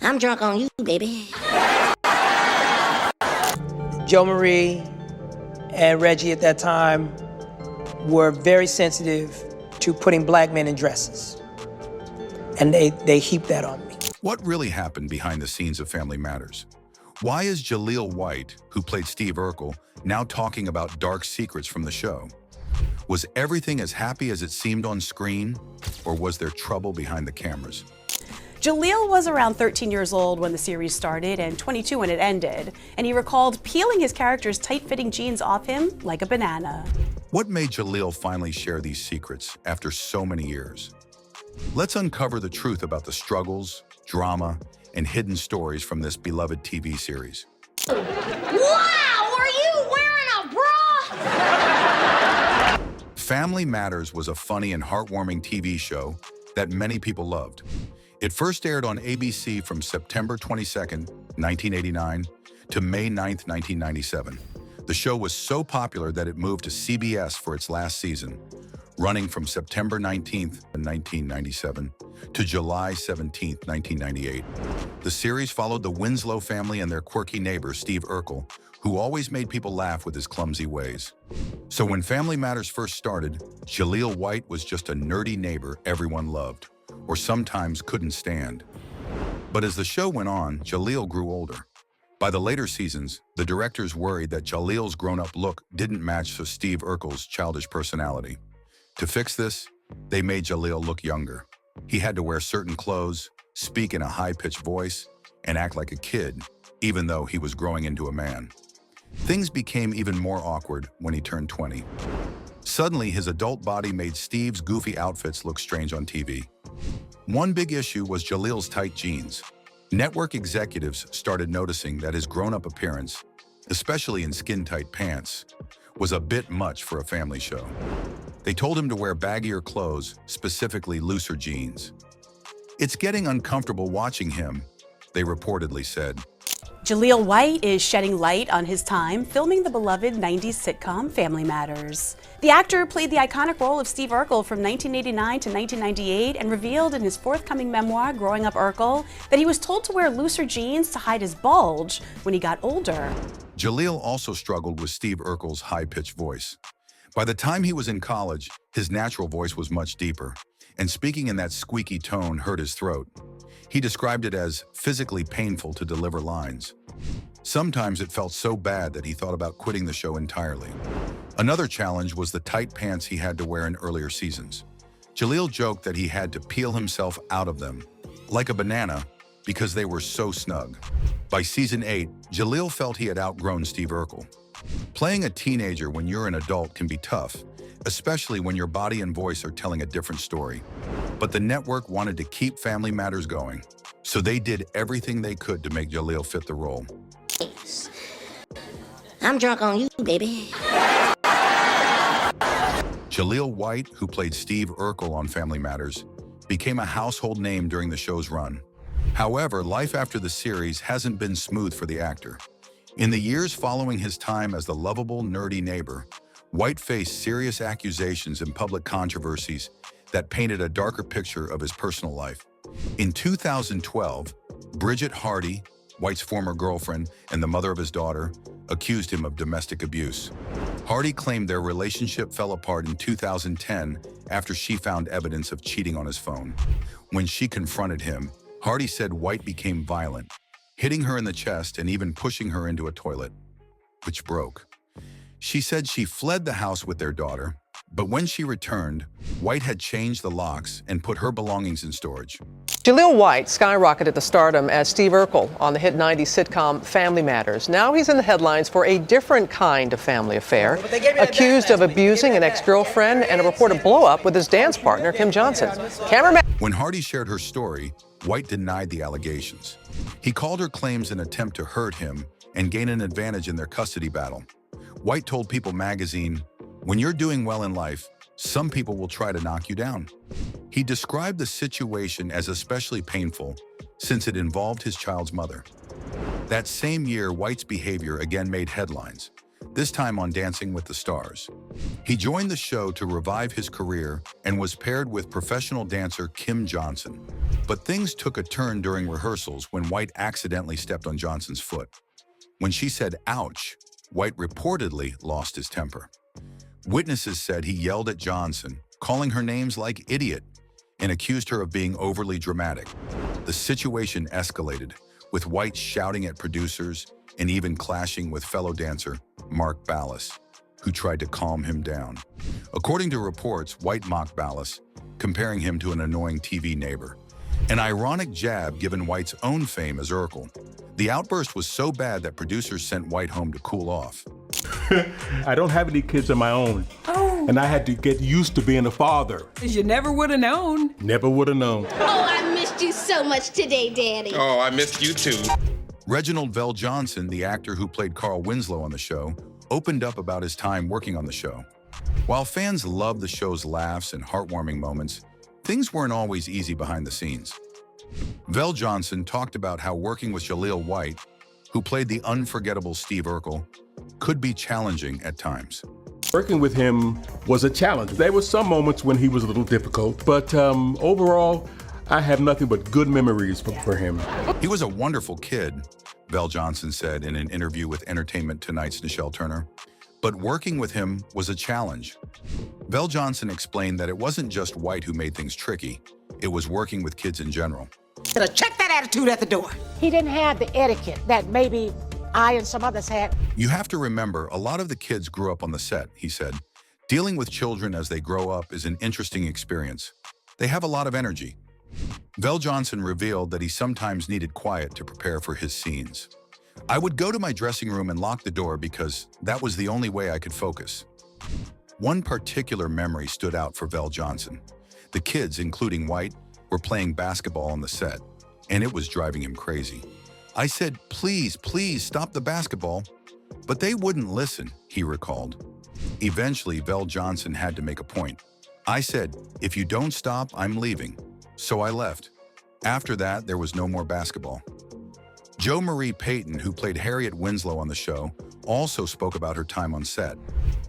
I'm drunk on you, baby. Joe Marie and Reggie at that time were very sensitive to putting black men in dresses. And they heaped that on me. What really happened behind the scenes of Family Matters? Why is Jaleel White, who played Steve Urkel, now talking about dark secrets from the show? Was everything as happy as it seemed on screen, or was there trouble behind the cameras? Jaleel was around 13 years old when the series started and 22 when it ended, and he recalled peeling his character's tight-fitting jeans off him like a banana. What made Jaleel finally share these secrets after so many years? Let's uncover the truth about the struggles, drama, and hidden stories from this beloved TV series. Wow, are you wearing a bra? Family Matters was a funny and heartwarming TV show that many people loved. It first aired on ABC from September 22nd, 1989 to May 9th, 1997. The show was so popular that it moved to CBS for its last season, running from September 19th, 1997 to July 17th, 1998. The series followed the Winslow family and their quirky neighbor, Steve Urkel, who always made people laugh with his clumsy ways. So when Family Matters first started, Jaleel White was just a nerdy neighbor everyone loved, or sometimes couldn't stand. But as the show went on, Jaleel grew older. By the later seasons, the directors worried that Jaleel's grown-up look didn't match Steve Urkel's childish personality. To fix this, they made Jaleel look younger. He had to wear certain clothes, speak in a high-pitched voice, and act like a kid, even though he was growing into a man. Things became even more awkward when he turned 20. Suddenly, his adult body made Steve's goofy outfits look strange on TV. One big issue was Jaleel's tight jeans. Network executives started noticing that his grown-up appearance, especially in skin-tight pants, was a bit much for a family show. They told him to wear baggier clothes, specifically looser jeans. "It's getting uncomfortable watching him," they reportedly said. Jaleel White is shedding light on his time filming the beloved 90s sitcom Family Matters. The actor played the iconic role of Steve Urkel from 1989 to 1998 and revealed in his forthcoming memoir, Growing Up Urkel, that he was told to wear looser jeans to hide his bulge when he got older. Jaleel also struggled with Steve Urkel's high-pitched voice. By the time he was in college, his natural voice was much deeper, and speaking in that squeaky tone hurt his throat. He described it as physically painful to deliver lines. Sometimes it felt so bad that he thought about quitting the show entirely. Another challenge was the tight pants he had to wear in earlier seasons. Jaleel joked that he had to peel himself out of them, like a banana, because they were so snug. By season 8, Jaleel felt he had outgrown Steve Urkel. Playing a teenager when you're an adult can be tough, especially when your body and voice are telling a different story. But the network wanted to keep Family Matters going, so they did everything they could to make Jaleel fit the role. I'm drunk on you, baby. Jaleel White, who played Steve Urkel on Family Matters, became a household name during the show's run. However, life after the series hasn't been smooth for the actor. In the years following his time as the lovable, nerdy neighbor, White faced serious accusations and public controversies that painted a darker picture of his personal life. In 2012, Bridget Hardy, White's former girlfriend and the mother of his daughter, accused him of domestic abuse. Hardy claimed their relationship fell apart in 2010 after she found evidence of cheating on his phone. When she confronted him, Hardy said White became violent, hitting her in the chest and even pushing her into a toilet, which broke. She said she fled the house with their daughter, but when she returned, White had changed the locks and put her belongings in storage. Jaleel White skyrocketed to stardom as Steve Urkel on the hit 90s sitcom Family Matters. Now he's in the headlines for a different kind of family affair, accused of abusing an ex-girlfriend and a reported blow-up with his dance partner, Kim Johnson. Cameraman. When Hardy shared her story, White denied the allegations. He called her claims an attempt to hurt him and gain an advantage in their custody battle. White told People magazine, "When you're doing well in life, some people will try to knock you down." He described the situation as especially painful since it involved his child's mother. That same year, White's behavior again made headlines. this time on Dancing with the Stars. He joined the show to revive his career and was paired with professional dancer Kim Johnson. But things took a turn during rehearsals when White accidentally stepped on Johnson's foot. When she said, "ouch," White reportedly lost his temper. Witnesses said he yelled at Johnson, calling her names like idiot, and accused her of being overly dramatic. The situation escalated, with White shouting at producers and even clashing with fellow dancer Mark Ballas, who tried to calm him down. According to reports, White mocked Ballas, comparing him to an annoying TV neighbor. An ironic jab given White's own fame as Urkel. The outburst was so bad that producers sent White home to cool off. I don't have any kids of my own. Oh. And I had to get used to being a father. You never would have known. Never would have known. Oh, I missed you so much today, Daddy. Oh, I missed you too. Reginald Vell Johnson, the actor who played Carl Winslow on the show, opened up about his time working on the show. While fans loved the show's laughs and heartwarming moments, things weren't always easy behind the scenes. Vell Johnson talked about how working with Jaleel White, who played the unforgettable Steve Urkel, could be challenging at times. Working with him was a challenge. There were some moments when he was a little difficult, but overall, I have nothing but good memories for him. He was a wonderful kid, Vell Johnson said in an interview with Entertainment Tonight's Nichelle Turner. But working with him was a challenge. Vell Johnson explained that it wasn't just White who made things tricky, it was working with kids in general. Check that attitude at the door. He didn't have the etiquette that maybe I and some others had. You have to remember, a lot of the kids grew up on the set, he said. Dealing with children as they grow up is an interesting experience. They have a lot of energy. Vell Johnson revealed that he sometimes needed quiet to prepare for his scenes. I would go to my dressing room and lock the door because that was the only way I could focus. One particular memory stood out for Vell Johnson. The kids, including White, were playing basketball on the set, and it was driving him crazy. I said, please stop the basketball, but they wouldn't listen, he recalled. Eventually, Vell Johnson had to make a point. I said, if you don't stop, I'm leaving. So I left. After that, there was no more basketball. Jo Marie Payton, who played Harriet Winslow on the show, also spoke about her time on set.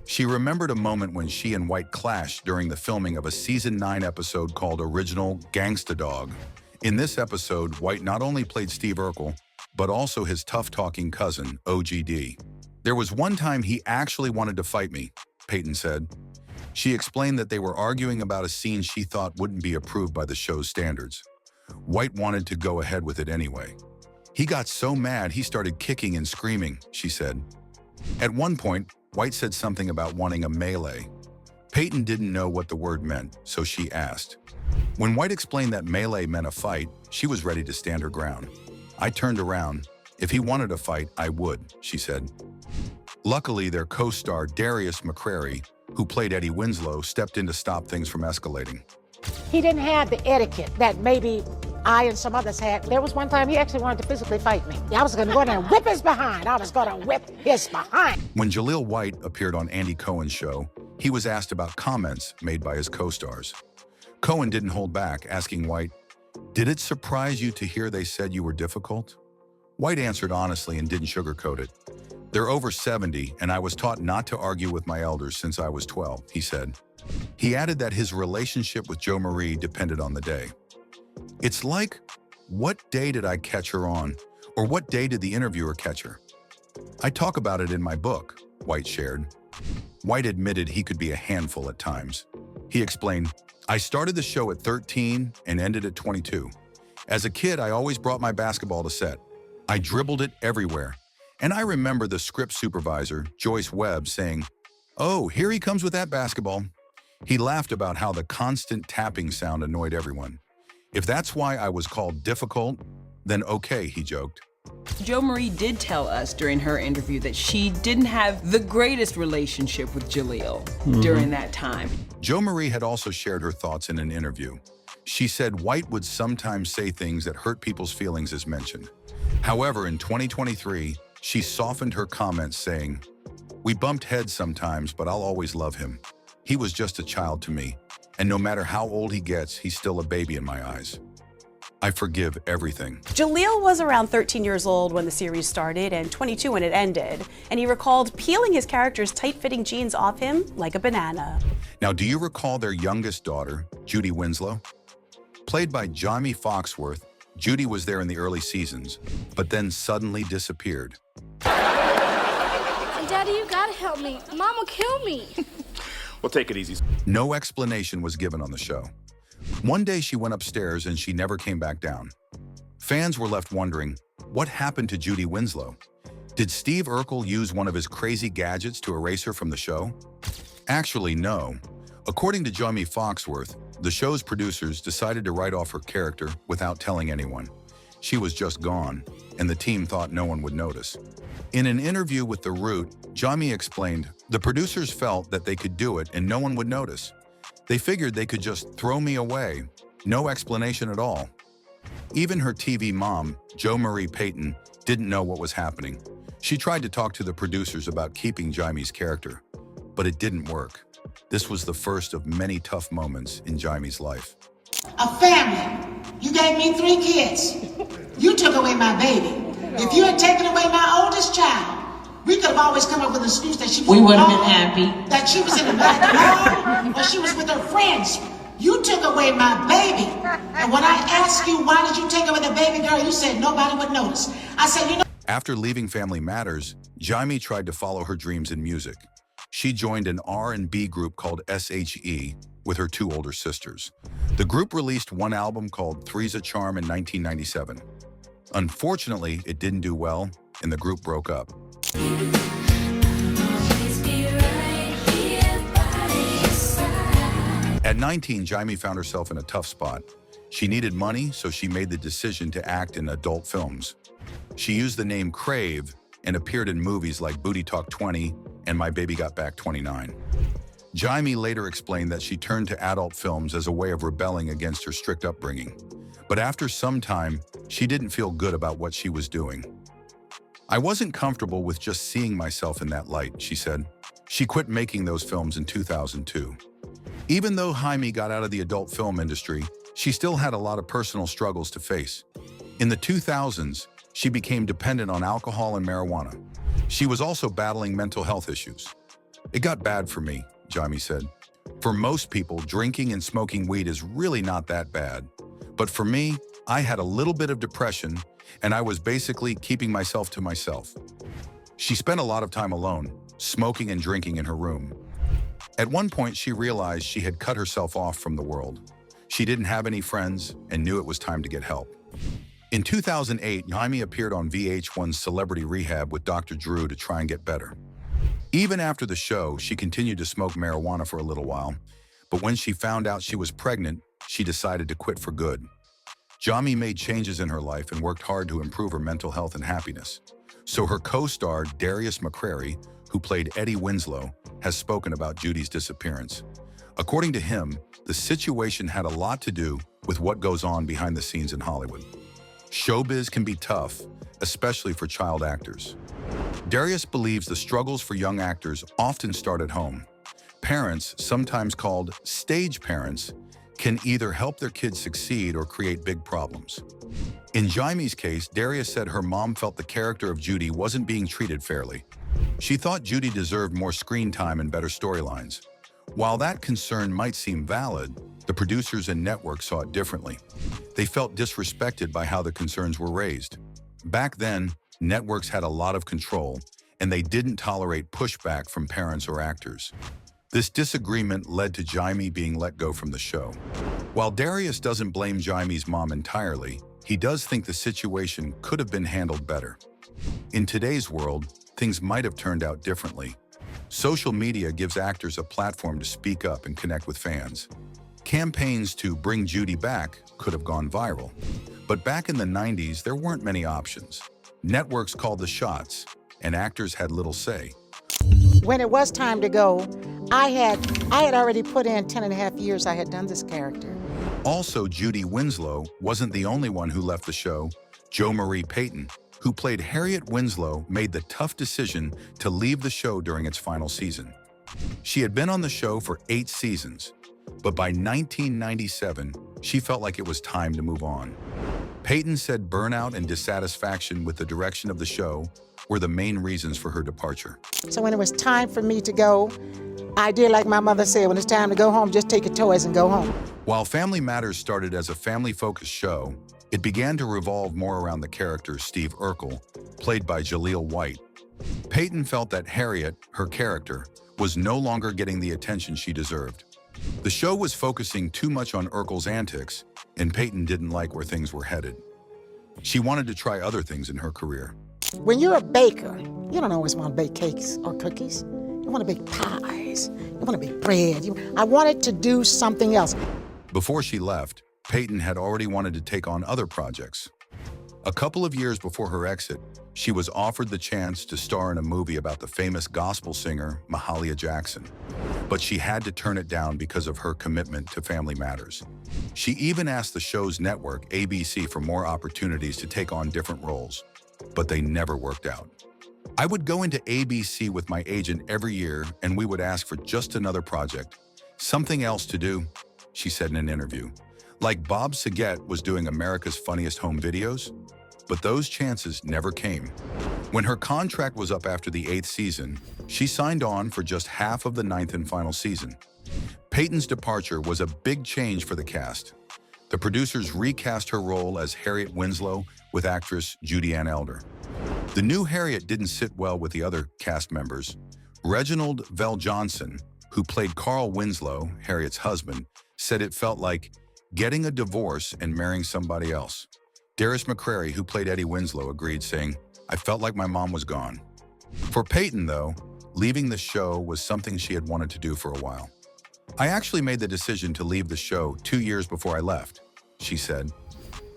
She remembered a moment when she and White clashed during the filming of a season 9 episode called Original Gangsta Dog. In this episode, White not only played Steve Urkel, but also his tough-talking cousin, OGD. There was one time he actually wanted to fight me, Payton said. She explained that they were arguing about a scene she thought wouldn't be approved by the show's standards. White wanted to go ahead with it anyway. He got so mad he started kicking and screaming, she said. At one point, White said something about wanting a melee. Payton didn't know what the word meant, so she asked. When White explained that melee meant a fight, she was ready to stand her ground. I turned around. If he wanted a fight, I would, she said. Luckily, their co-star Darius McCrary, who played Eddie Winslow, stepped in to stop things from escalating. He didn't have the etiquette that maybe I and some others had. There was one time he actually wanted to physically fight me. I was going to go in there and whip his behind. I was going to whip his behind. When Jaleel White appeared on Andy Cohen's show, he was asked about comments made by his co-stars. Cohen didn't hold back, asking White, "Did it surprise you to hear they said you were difficult?" White answered honestly and didn't sugarcoat it. "They're over 70, and I was taught not to argue with my elders since I was 12, he said. He added that his relationship with Jo Marie depended on the day. It's like, what day did I catch her on? Or what day did the interviewer catch her? I talk about it in my book, White shared. White admitted he could be a handful at times. He explained, I started the show at 13 and ended at 22. As a kid, I always brought my basketball to set. I dribbled it everywhere. And I remember the script supervisor, Joyce Webb, saying, "Oh, here he comes with that basketball." He laughed about how the constant tapping sound annoyed everyone. If that's why I was called difficult, then okay, he joked. Jo Marie did tell us during her interview that she didn't have the greatest relationship with Jaleel during that time. Jo Marie had also shared her thoughts in an interview. She said White would sometimes say things that hurt people's feelings as mentioned. However, in 2023, she softened her comments saying, "We bumped heads sometimes, but I'll always love him. He was just a child to me, and no matter how old he gets, he's still a baby in my eyes." I forgive everything. Jaleel was around 13 years old when the series started and 22 when it ended, and he recalled peeling his character's tight-fitting jeans off him like a banana. Now, do you recall their youngest daughter, Judy Winslow? Played by Jamie Foxworth, Judy was there in the early seasons, but then suddenly disappeared. Daddy, you gotta help me. Mama kill me. Well, take it easy. No explanation was given on the show. One day she went upstairs and she never came back down. Fans were left wondering, what happened to Judy Winslow? Did Steve Urkel use one of his crazy gadgets to erase her from the show? Actually, no. According to Jamie Foxworth, the show's producers decided to write off her character without telling anyone. She was just gone, and the team thought no one would notice. In an interview with The Root, Jamie explained, the producers felt that they could do it and no one would notice. They figured they could just throw me away. No explanation at all. Even her TV mom, Jo Marie Payton, didn't know what was happening. She tried to talk to the producers about keeping Jamie's character, but it didn't work. This was the first of many tough moments in Jamie's life. A family. You gave me 3 kids. You took away my baby. If you had taken away my oldest child, we could have always come up with an excuse that she was We would have been happy. that she was in the backyard, or she was with her friends. You took away my baby. And when I asked you, why did you take away the baby girl, you said nobody would notice. I said, you know. After leaving Family Matters, Jamie tried to follow her dreams in music. She joined an R&B group called SHE with her 2 older sisters. The group released one album called Three's a Charm in 1997. Unfortunately, it didn't do well, and the group broke up. At 19, Jamie found herself in a tough spot. She needed money, so she made the decision to act in adult films. She used the name Crave and appeared in movies like Booty Talk 20 and My Baby Got Back 29. Jamie later explained that she turned to adult films as a way of rebelling against her strict upbringing. But after some time, she didn't feel good about what she was doing. I wasn't comfortable with just seeing myself in that light, she said. She quit making those films in 2002. Even though Jaime got out of the adult film industry, she still had a lot of personal struggles to face. In the 2000s, she became dependent on alcohol and marijuana. She was also battling mental health issues. It got bad for me, Jamie said. For most people, drinking and smoking weed is really not that bad. But for me, I had a little bit of depression, and I was basically keeping myself to myself. She spent a lot of time alone, smoking and drinking in her room. At one point, she realized she had cut herself off from the world. She didn't have any friends and knew it was time to get help. In 2008, Jaime appeared on VH1's Celebrity Rehab with Dr. Drew to try and get better. Even after the show, she continued to smoke marijuana for a little while, but when she found out she was pregnant, she decided to quit for good. Jamie made changes in her life and worked hard to improve her mental health and happiness. So her co-star, Darius McCrary, who played Eddie Winslow, has spoken about Judy's disappearance. According to him, the situation had a lot to do with what goes on behind the scenes in Hollywood. Showbiz can be tough, especially for child actors. Darius believes the struggles for young actors often start at home. Parents, sometimes called stage parents, can either help their kids succeed or create big problems. In Jaime's case, Darius said her mom felt the character of Judy wasn't being treated fairly. She thought Judy deserved more screen time and better storylines. While that concern might seem valid, the producers and networks saw it differently. They felt disrespected by how the concerns were raised. Back then, networks had a lot of control, and they didn't tolerate pushback from parents or actors. This disagreement led to Jaime being let go from the show. While Darius doesn't blame Jaime's mom entirely, he does think the situation could have been handled better. In today's world, things might have turned out differently. Social media gives actors a platform to speak up and connect with fans. Campaigns to bring Judy back could have gone viral. But back in the 90s, there weren't many options. Networks called the shots, and actors had little say. When it was time to go, I had already put in 10.5 years I had done this character. Also, Judy Winslow wasn't the only one who left the show. Jo Marie Payton, who played Harriet Winslow, made the tough decision to leave the show during its final season. She had been on the show for 8 seasons, but by 1997, she felt like it was time to move on. Peyton said burnout and dissatisfaction with the direction of the show were the main reasons for her departure. So when it was time for me to go, I did like my mother said, when it's time to go home, just take your toys and go home. While Family Matters started as a family-focused show, it began to revolve more around the character Steve Urkel, played by Jaleel White. Peyton felt that Harriet, her character, was no longer getting the attention she deserved. The show was focusing too much on Urkel's antics, and Peyton didn't like where things were headed. She wanted to try other things in her career. When you're a baker, you don't always want to bake cakes or cookies. You want to bake pies. You want to bake bread. I wanted to do something else. Before she left, Peyton had already wanted to take on other projects. A couple of years before her exit, she was offered the chance to star in a movie about the famous gospel singer Mahalia Jackson. But she had to turn it down because of her commitment to Family Matters. She even asked the show's network, ABC, for more opportunities to take on different roles, but they never worked out. I would go into ABC with my agent every year and we would ask for just another project, something else to do, she said in an interview. Like Bob Saget was doing America's Funniest Home Videos, but those chances never came. When her contract was up after the 8th season, she signed on for just half of the 9th and final season. Peyton's departure was a big change for the cast. The producers recast her role as Harriet Winslow with actress Judy Ann Elder. The new Harriet didn't sit well with the other cast members. Reginald Vell Johnson, who played Carl Winslow, Harriet's husband, said it felt like getting a divorce and marrying somebody else. Darius McCrary, who played Eddie Winslow, agreed, saying, "I felt like my mom was gone." For Peyton, though, leaving the show was something she had wanted to do for a while. "I actually made the decision to leave the show 2 years before I left," she said.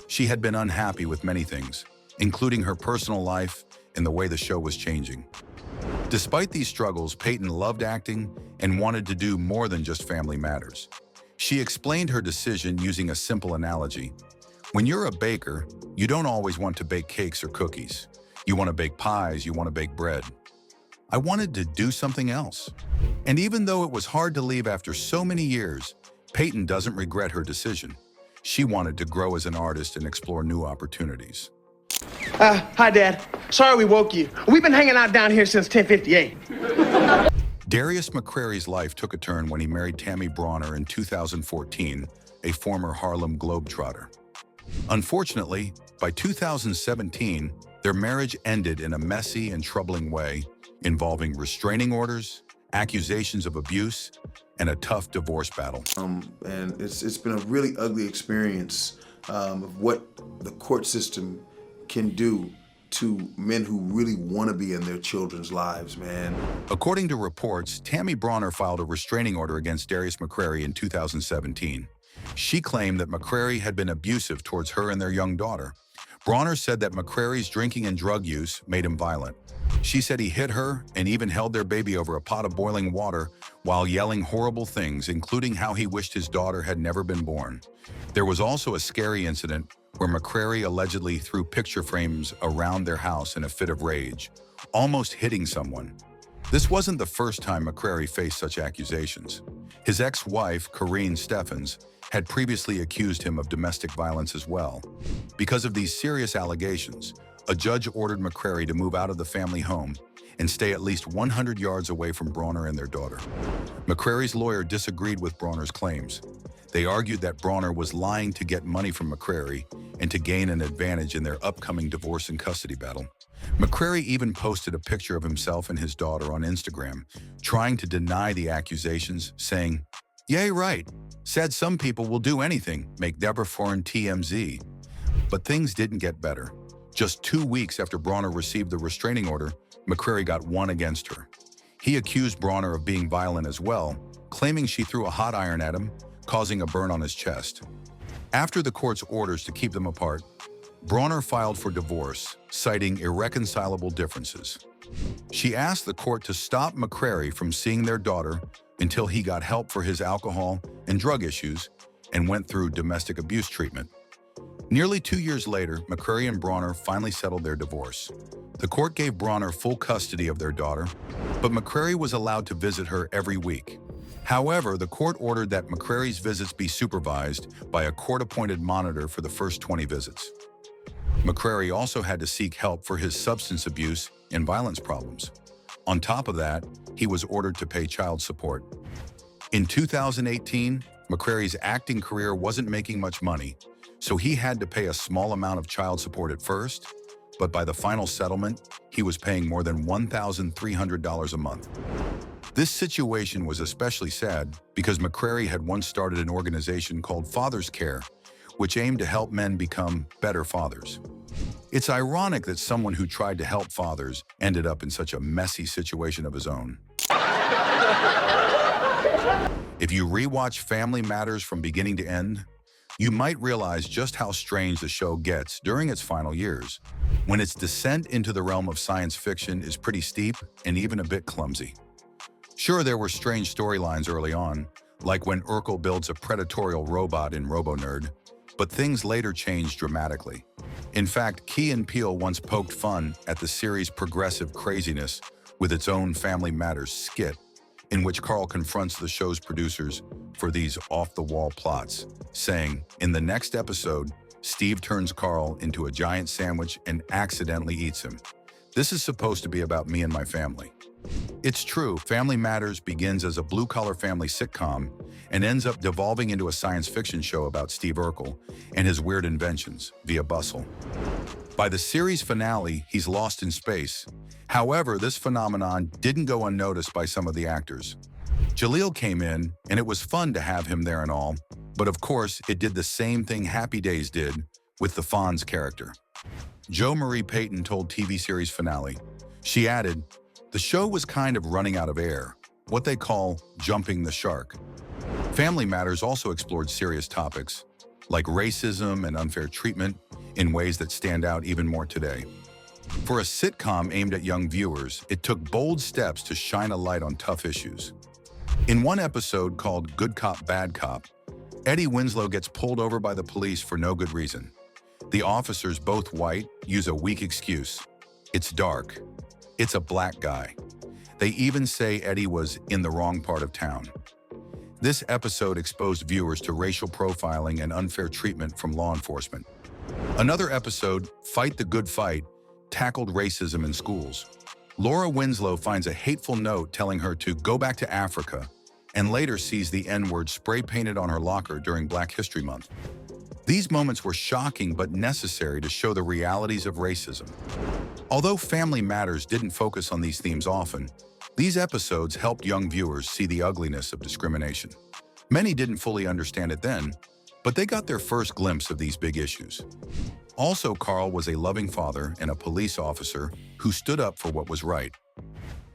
She had been unhappy with many things, including her personal life and the way the show was changing. Despite these struggles, Peyton loved acting and wanted to do more than just Family Matters. She explained her decision using a simple analogy. When you're a baker, you don't always want to bake cakes or cookies. You want to bake pies, you want to bake bread. I wanted to do something else. And even though it was hard to leave after so many years, Peyton doesn't regret her decision. She wanted to grow as an artist and explore new opportunities. Hi, Dad. Sorry we woke you. We've been hanging out down here since 10:58. Darius McCrary's life took a turn when he married Tammy Bronner in 2014, a former Harlem Globetrotter. Unfortunately, by 2017, their marriage ended in a messy and troubling way, involving restraining orders, accusations of abuse, and a tough divorce battle. And it's been a really ugly experience of what the court system can do to men who really want to be in their children's lives, man. According to reports, Tammy Bronner filed a restraining order against Darius McCrary in 2017. She claimed that McCrary had been abusive towards her and their young daughter. Bronner said that McCrary's drinking and drug use made him violent. She said he hit her and even held their baby over a pot of boiling water while yelling horrible things, including how he wished his daughter had never been born. There was also a scary incident where McCrary allegedly threw picture frames around their house in a fit of rage, almost hitting someone. This wasn't the first time McCrary faced such accusations. His ex-wife, Corinne Steffens, had previously accused him of domestic violence as well. Because of these serious allegations, a judge ordered McCrary to move out of the family home and stay at least 100 yards away from Bronner and their daughter. McCrary's lawyer disagreed with Bronner's claims. They argued that Bronner was lying to get money from McCrary and to gain an advantage in their upcoming divorce and custody battle. McCrary even posted a picture of himself and his daughter on Instagram, trying to deny the accusations, saying, "Yay, right. Said some people will do anything, make Deborah Foreign TMZ." But things didn't get better. Just 2 weeks after Bronner received the restraining order, McCrary got one against her. He accused Bronner of being violent as well, claiming she threw a hot iron at him, causing a burn on his chest. After the court's orders to keep them apart, Bronner filed for divorce, citing irreconcilable differences. She asked the court to stop McCrary from seeing their daughter until he got help for his alcohol and drug issues and went through domestic abuse treatment. Nearly 2 years later, McCrary and Bronner finally settled their divorce. The court gave Bronner full custody of their daughter, but McCrary was allowed to visit her every week. However, the court ordered that McCrary's visits be supervised by a court-appointed monitor for the first 20 visits. McCrary also had to seek help for his substance abuse and violence problems. On top of that, he was ordered to pay child support. In 2018, McCrary's acting career wasn't making much money, so he had to pay a small amount of child support at first, but by the final settlement, he was paying more than $1,300 a month. This situation was especially sad because McCrary had once started an organization called Father's Care, which aimed to help men become better fathers. It's ironic that someone who tried to help fathers ended up in such a messy situation of his own. If you rewatch Family Matters from beginning to end, you might realize just how strange the show gets during its final years, when its descent into the realm of science fiction is pretty steep and even a bit clumsy. Sure, there were strange storylines early on, like when Urkel builds a predatorial robot in RoboNerd, but things later changed dramatically. In fact, Key and Peele once poked fun at the series' progressive craziness with its own Family Matters skit, in which Carl confronts the show's producers for these off-the-wall plots, saying, in the next episode, Steve turns Carl into a giant sandwich and accidentally eats him. This is supposed to be about me and my family. It's true, Family Matters begins as a blue-collar family sitcom and ends up devolving into a science fiction show about Steve Urkel and his weird inventions via Bustle. By the series finale, he's lost in space. However, this phenomenon didn't go unnoticed by some of the actors. Jaleel came in, and it was fun to have him there and all, but of course, it did the same thing Happy Days did with the Fonz character. Jo Marie Payton told TV series finale, she added, the show was kind of running out of air, what they call jumping the shark. Family Matters also explored serious topics, like racism and unfair treatment, in ways that stand out even more today. For a sitcom aimed at young viewers, it took bold steps to shine a light on tough issues. In one episode called Good Cop, Bad Cop, Eddie Winslow gets pulled over by the police for no good reason. The officers, both white, use a weak excuse. It's dark. It's a black guy. They even say Eddie was in the wrong part of town. This episode exposed viewers to racial profiling and unfair treatment from law enforcement. Another episode, Fight the Good Fight, tackled racism in schools. Laura Winslow finds a hateful note telling her to go back to Africa, and later sees the N-word spray-painted on her locker during Black History Month. These moments were shocking but necessary to show the realities of racism. Although Family Matters didn't focus on these themes often, these episodes helped young viewers see the ugliness of discrimination. Many didn't fully understand it then, but they got their first glimpse of these big issues. Also, Carl was a loving father and a police officer who stood up for what was right.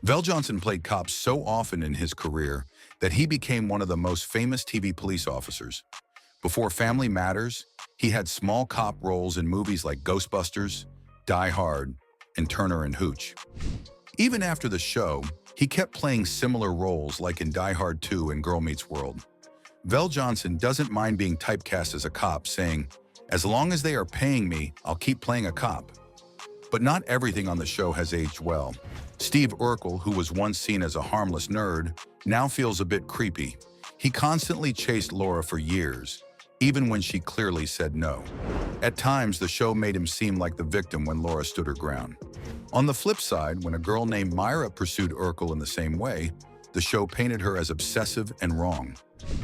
Vel Johnson played cops so often in his career that he became one of the most famous TV police officers. Before Family Matters, he had small cop roles in movies like Ghostbusters, Die Hard, and Turner and Hooch. Even after the show, he kept playing similar roles like in Die Hard 2 and Girl Meets World. Vel Johnson doesn't mind being typecast as a cop, saying, as long as they are paying me, I'll keep playing a cop. But not everything on the show has aged well. Steve Urkel, who was once seen as a harmless nerd, now feels a bit creepy. He constantly chased Laura for years, even when she clearly said no. At times, the show made him seem like the victim when Laura stood her ground. On the flip side, when a girl named Myra pursued Urkel in the same way, the show painted her as obsessive and wrong.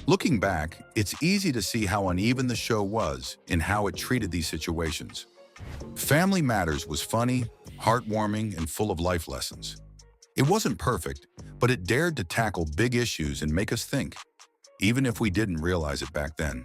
Looking back, it's easy to see how uneven the show was in how it treated these situations. Family Matters was funny, heartwarming, and full of life lessons. It wasn't perfect, but it dared to tackle big issues and make us think, even if we didn't realize it back then.